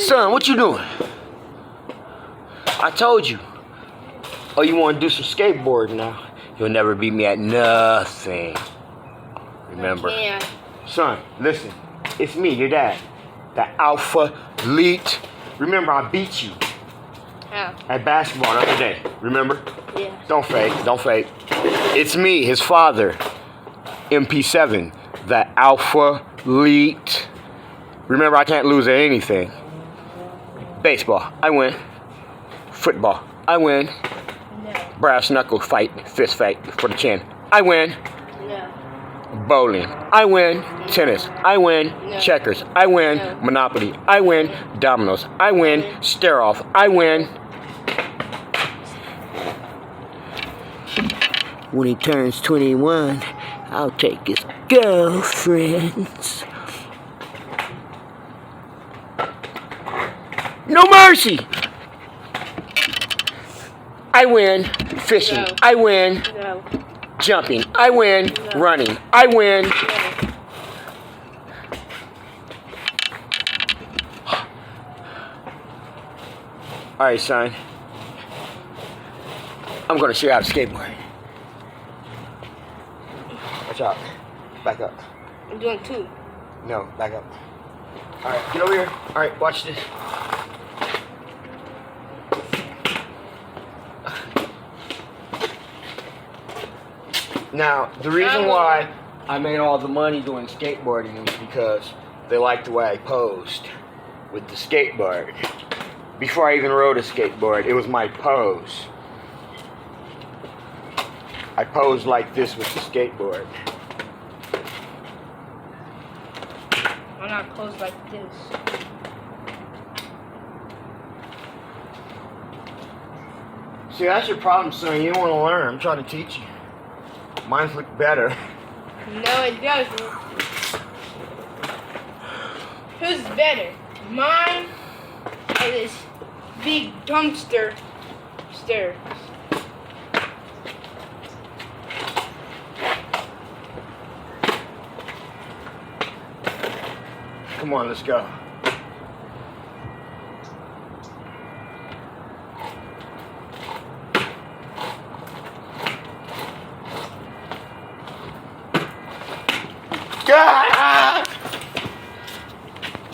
Son, what you doing? I told you. Oh, you want to do some skateboarding now? You'll never beat me at nothing. Remember? I can't. Son, listen. It's me, your dad. The Alpha Lete. Remember, I beat you. How? At basketball the other day. Remember? Yeah. Don't fake. Don't fake. It's me, his father. MP7. The Alpha Lete. Remember, I can't lose at anything. Baseball, I win. Football, I win. No. Brass knuckle fight, fist fight for the chin, I win. No. Bowling, I win. Tennis, I win. No. Checkers, I win. No. Monopoly, I win. Dominoes, I win. Stare off, I win. When he turns 21, I'll take his girlfriends. No mercy! I win. Fishing, No. I win. No. Jumping, I win. No. Running, I win. No. Alright, son. I'm gonna show you how to skateboard. Watch out. Back up. I'm doing 2. No, back up. Alright, get over here. Alright, watch this. Now, the reason why I made all the money doing skateboarding is because they liked the way I posed with the skateboard. Before I even rode a skateboard, it was my pose. I posed like this with the skateboard. I'm not close like this. See, that's your problem, son. You don't want to learn. I'm trying to teach you. Mine's look better. No, it doesn't. Who's better? Mine or this big dumpster stairs? Come on, let's go.